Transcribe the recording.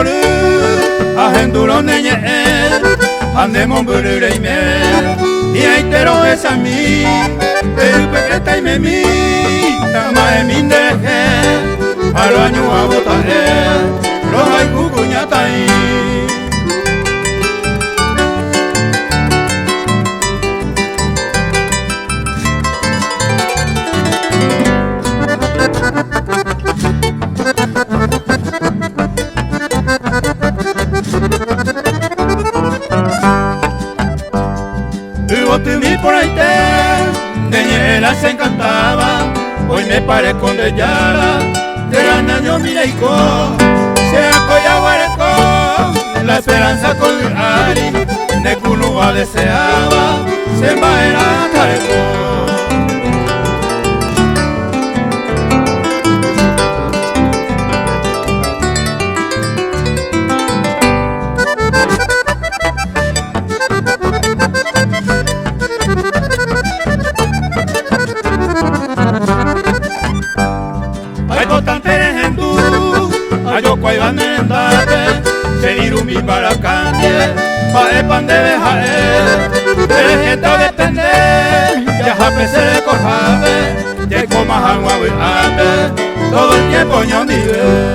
koru ahenduro neñe andemon burureime iaitero esami perupeketaime mi tamae mindeje aroañu abotae rohai kukuñatai. Mi por ahí Deñera se encantaba, hoy me parezco de Yara, de gran año Mireico, se acoya Guareco, la esperanza con Ari, de Culúa deseaba, se va a Careco. Ayo kwaiban endate, serirumi barakande, paepan de bejae, terejeta de tende, yajape se de corjave, te comas agua todo el tiempo ñondive.